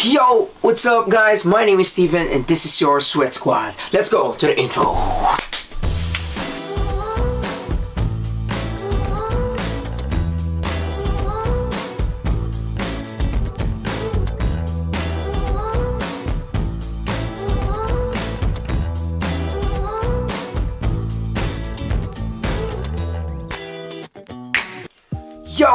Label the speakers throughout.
Speaker 1: Yo, what's up guys? My name is Steven and this is your Sweat Squad. Let's go to the intro.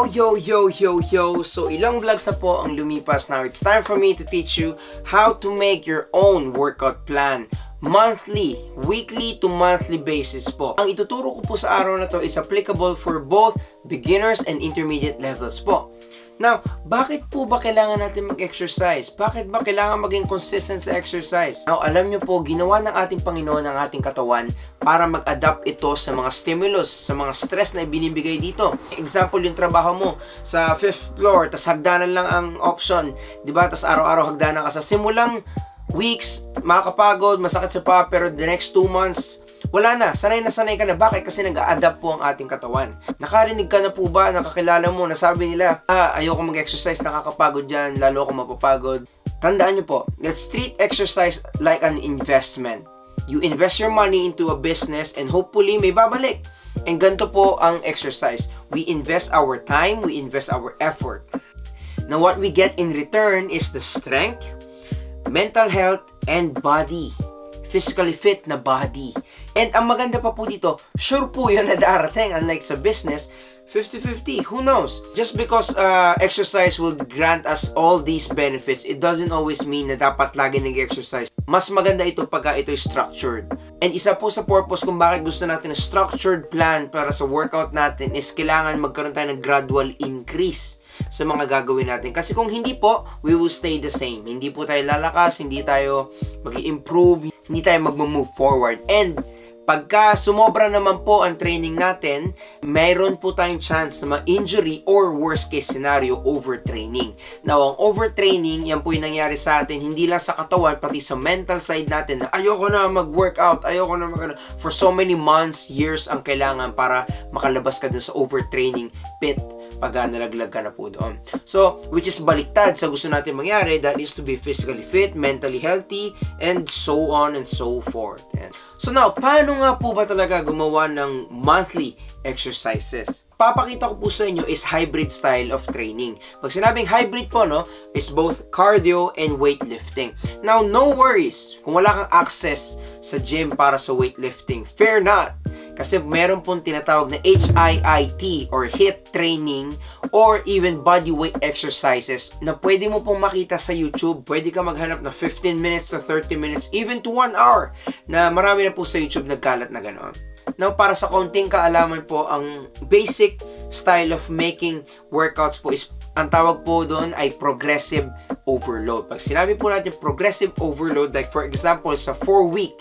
Speaker 1: Yo! So ilang vlogs na po ang lumipas. Now it's time for me to teach you how to make your own workout plan. Monthly, weekly to monthly basis po. Ang ituturo ko po sa araw na to is applicable for both beginners and intermediate levels po. Now, bakit po ba kailangan natin mag-exercise? Bakit ba kailangan maging consistent sa exercise? Now, alam nyo po, ginawa ng ating Panginoon ang ating katawan para mag-adapt ito sa mga stimulus, sa mga stress na ibinibigay dito. Example, yung trabaho mo sa 5th floor, tas hagdanan lang ang option, di ba? Tas araw-araw hagdanan ka sa simulang weeks, makakapagod, masakit sa paa, pero the next 2 months, wala na, sanay ka na. Bakit? Kasi nag-a-adapt po ang ating katawan. Nakarinig ka na po ba, nakakilala mo, nasabi nila, ayoko mag-exercise, nakakapagod dyan, lalo ako mapapagod. Tandaan nyo po, let's treat exercise like an investment. You invest your money into a business and hopefully may babalik. And ganito po ang exercise. We invest our time, we invest our effort. Now what we get in return is the strength, mental health, and body. Physically fit na body. And ang maganda pa po dito, sure po yun na darating. Unlike sa business, 50-50. Who knows? Just because exercise will grant us all these benefits, it doesn't always mean na dapat lagi nag-exercise. Mas maganda ito pagka ito'y structured. And isa po sa purpose kung bakit gusto natin na structured plan para sa workout natin is kailangan magkaroon tayo ng gradual increase sa mga gagawin natin. Kasi kung hindi po, we will stay the same. Hindi po tayo lalakas, hindi tayo mag-improve, hindi tayo mag-move forward. And pagka sumobra naman po ang training natin, mayroon po tayong chance na ma-injury or worst case scenario, overtraining. Now, ang overtraining, yan po yung nangyari sa atin, hindi lang sa katawan, pati sa mental side natin na ayoko na mag-workout, ayoko na for so many months, years ang kailangan para makalabas ka dun sa overtraining pit pag nalaglag ka na po doon. So, which is baliktad sa gusto natin mangyari, that is to be physically fit, mentally healthy, and so on and so forth. Yan. So now, paano nga po ba talaga gumawa ng monthly exercises? Papakita ko po sa inyo is hybrid style of training. Pag sinabing hybrid po, no, is both cardio and weightlifting. Now, no worries kung wala kang access sa gym para sa weightlifting. Fear not. Kasi meron pong tinatawag na HIIT or HIIT training or even body weight exercises na pwede mo pong makita sa YouTube. Pwede ka maghanap na 15 minutes to 30 minutes, even to 1 hour na marami na po sa YouTube nagkalat na ganoon. Now, para sa konting kaalaman po, ang basic style of making workouts po is, ang tawag po doon ay progressive overload. Pag sinabi po natin progressive overload, like for example, sa 4-week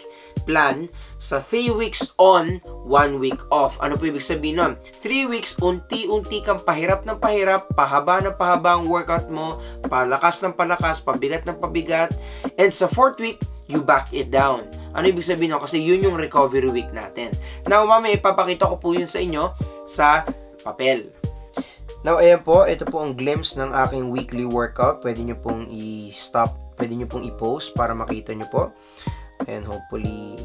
Speaker 1: plan, sa 3 weeks on, 1 week off. Ano po ibig sabihin nun? 3 weeks, unti-unti kang pahirap ng pahirap, pahaba ng pahaba ang workout mo, palakas ng palakas, pabigat ng pabigat, and sa 4th week, you back it down. Ano ibig sabihin nun? Kasi yun yung recovery week natin. Now, mamaya ipapakita ko po yun sa inyo sa papel. Now, ayan po, ito po ang glimpse ng aking weekly workout. Pwede nyo pong i-stop, pwede nyo pong i-post para makita nyo po. And hopefully,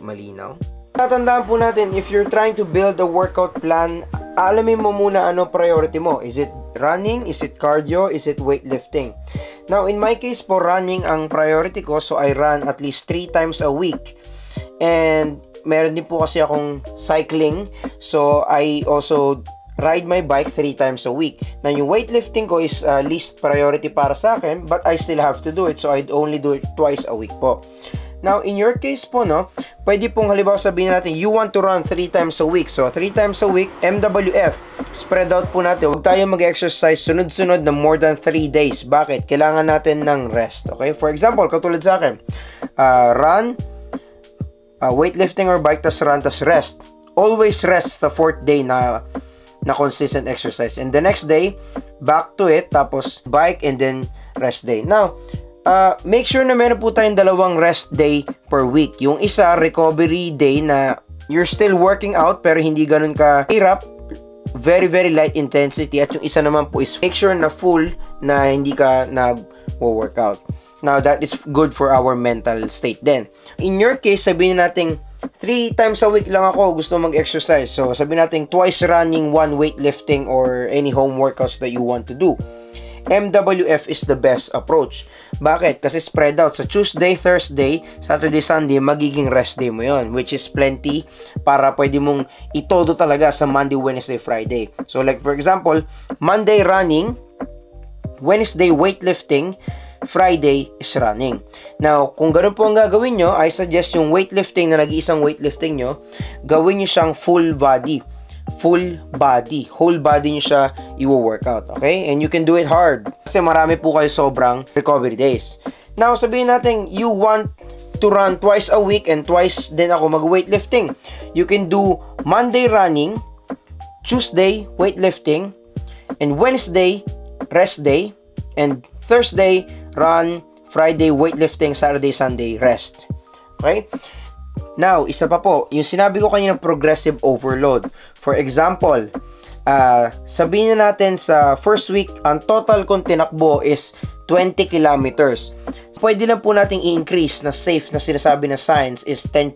Speaker 1: malinaw. Tatandaan po natin, if you're trying to build a workout plan, alamin mo muna ano priority mo. Is it running? Is it cardio? Is it weightlifting? Now, in my case po, running ang priority ko. So, I run at least 3 times a week. And meron din po kasi akong cycling. So, I also ride my bike 3 times a week. Now, yung weightlifting ko is least priority para sa akin, but I still have to do it. So, I'd only do it twice a week po. Now, in your case po, no, pwede pong halimbawa sabihin natin, you want to run 3 times a week. So, 3 times a week, MWF. Spread out po natin. Huwag tayo mag-exercise sunod-sunod na more than 3 days. Bakit? Kailangan natin ng rest. Okay? For example, katulad sa akin, run, weightlifting or bike, tas run, tas rest. Always rest sa 4th day na consistent exercise. And the next day, back to it, tapos bike, and then rest day. Now, make sure na meron po tayong 2 rest day per week. Yung isa, recovery day na you're still working out pero hindi ganun ka hirap, very light intensity. At yung isa naman po is make sure na full, na hindi ka workout. Now, that is good for our mental state din. In your case, sabihin natin 3 times a week lang ako gusto mag-exercise. So, sabihin natin twice running, 1 weightlifting, or any home workouts that you want to do. MWF is the best approach. Bakit? Kasi spread out. Sa Tuesday, Thursday, Saturday, Sunday, magiging rest day mo yon, which is plenty para pwede mong itodo talaga sa Monday, Wednesday, Friday. So, like for example, Monday running, Wednesday weightlifting, Friday is running. Now, kung ganun po ang gagawin nyo, I suggest yung weightlifting na nag-iisang weightlifting nyo, gawin nyo siyang full body. Full body. Whole body nyo siya i-workout. Okay? And you can do it hard. Kasi marami po kayo sobrang recovery days. Now, sabihin natin, you want to run twice a week and twice din ako mag-weightlifting. You can do Monday running, Tuesday weightlifting, and Wednesday rest day, and Thursday run, Friday weightlifting, Saturday, Sunday rest. Okay? Now, isa pa po, yung sinabi ko kanina progressive overload. For example, sabihin na natin sa first week, ang total kong tinakbo is 20 kilometers. Pwede lang po nating i-increase na safe na sinasabi na science is 10%.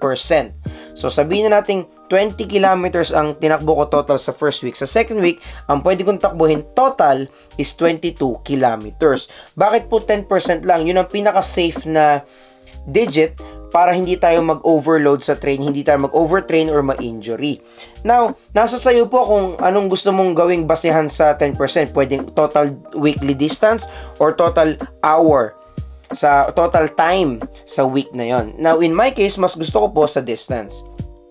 Speaker 1: So, sabihin na natin 20 kilometers ang tinakbo ko total sa first week. Sa second week, ang pwede kong takbuhin total is 22 kilometers. Bakit po 10% lang? Yun ang pinaka-safe na digit para hindi tayo mag-overload sa train, hindi tayo mag-overtrain or ma-injury. Now, nasa sayo po kung anong gusto mong gawing basehan sa 10%. Pwedeng total weekly distance or total hour sa total time sa week na yon. Now, in my case, mas gusto ko po sa distance.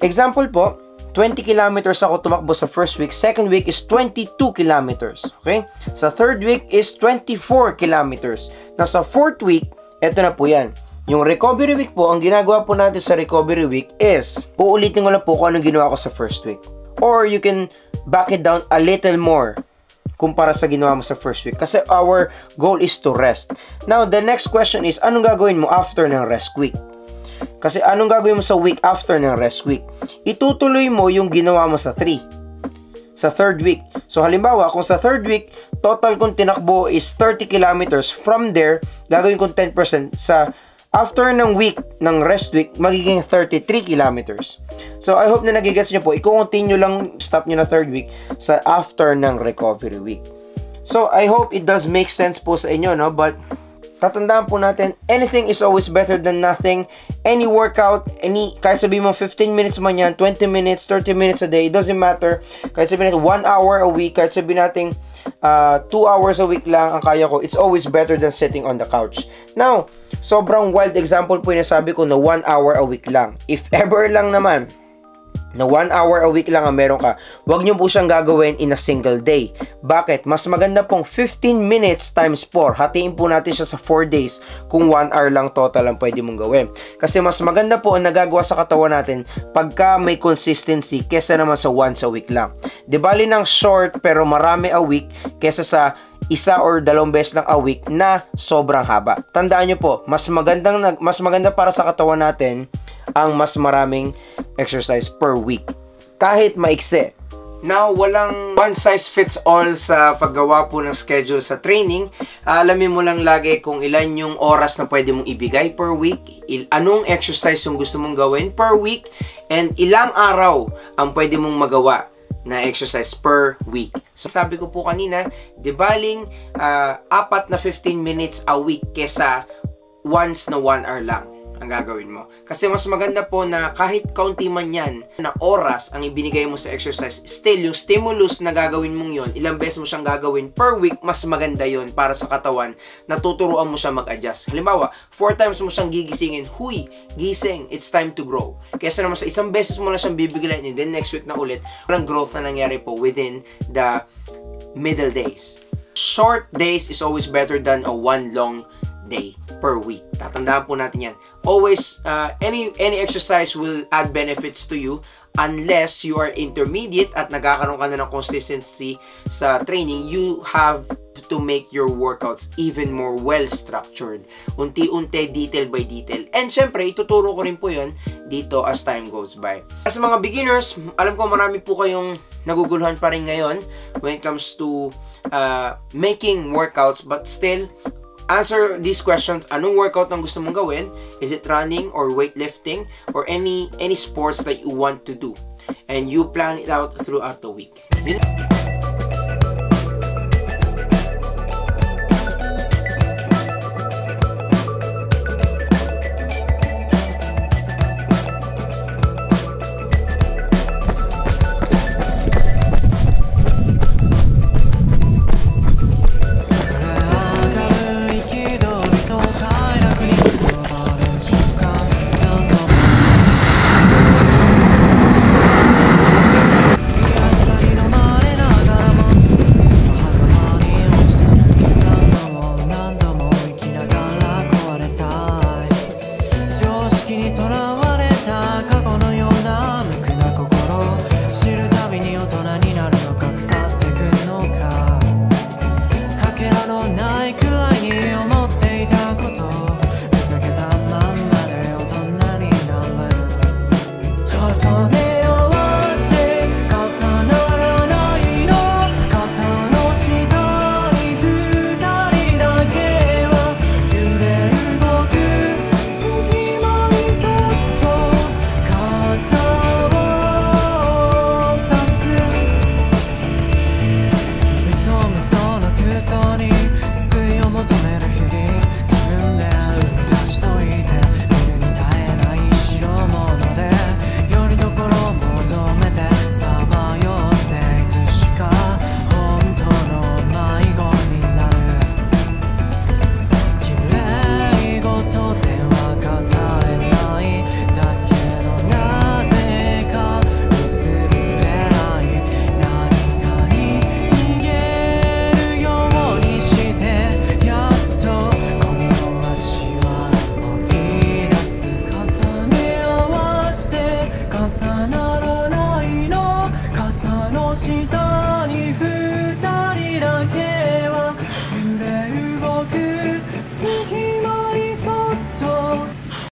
Speaker 1: Example po, 20 kilometers ako tumakbo sa first week. Second week is 22 kilometers. Okay? Sa third week is 24 kilometers. Now, sa fourth week, eto na po yan. Yung recovery week po, ang ginagawa po natin sa recovery week is, uulitin ko lang po kung anong ginawa ko sa first week. Or you can back it down a little more kumpara sa ginawa mo sa first week. Kasi our goal is to rest. Now, the next question is, anong gagawin mo after ng rest week? Kasi anong gagawin mo sa week after ng rest week? Itutuloy mo yung ginawa mo sa 3. Sa third week. So, halimbawa, kung sa third week, total kong tinakbo is 30 kilometers. From there, gagawin kong 10% sa after ng week, ng rest week, magiging 33 kilometers. So, I hope na nagigets nyo po. I-continue lang, stop nyo na third week sa after ng recovery week. So, I hope it does make sense po sa inyo, no? But, tatandaan po natin, anything is always better than nothing. Any workout, kahit sabihin mo 15 minutes man yan, 20 minutes, 30 minutes a day, it doesn't matter. Kahit sabihin natin 1 hour a week, kahit sabihin natin 2 hours a week lang ang kaya ko, it's always better than sitting on the couch. Now, sobrang wild example po yung nasabi ko na 1 hour a week lang. If ever lang naman, na 1 hour a week lang ang meron ka, huwag nyo po siyang gagawin in a single day. Bakit? Mas maganda pong 15 minutes times 4. Hatiin po natin siya sa 4 days kung 1 hour lang total ang pwede mong gawin. Kasi mas maganda po ang nagagawa sa katawan natin pagka may consistency kesa naman sa once a week lang. Di bali ng short pero marami a week kesa sa isa or 2 beses lang a week na sobrang haba. Tandaan nyo po, mas maganda para sa katawan natin ang mas maraming exercise per week. Kahit maikse. Now, walang one size fits all sa paggawa po ng schedule sa training. Alamin mo lang lagi kung ilan yung oras na pwede mong ibigay per week, anong exercise yung gusto mong gawin per week, and ilang araw ang pwede mong magawa na exercise per week. So, sabi ko po kanina, di baling 4 na 15 minutes a week kesa once na 1 hour lang ang gagawin mo. Kasi mas maganda po na kahit kaunti man yan na oras ang ibinigay mo sa exercise, still yung stimulus na gagawin mong yon, ilang beses mo siyang gagawin per week, mas maganda yon para sa katawan, natuturuan mo siya mag-adjust. Halimbawa, 4 times mo siyang gigisingin, huy, gising, it's time to grow. Kesa naman sa isang beses mo na siyang bibiglayin and then next week na ulit, walang growth na nangyari po within the middle days. Short days is always better than a one long day per week. Tatandaan po natin yan. Always, any exercise will add benefits to you unless you are intermediate at nagkakaroon ka na ng consistency sa training. You have to make your workouts even more well-structured. Unti-unti, detail by detail. And syempre, ituturo ko rin po yun dito as time goes by. As mga beginners, alam ko marami po kayong naguguluhan pa rin ngayon when it comes to making workouts, but still, answer these questions. Anong workout ang gusto mong gawin? Is it running or weightlifting or any sports that you want to do? And you plan it out throughout the week.
Speaker 2: した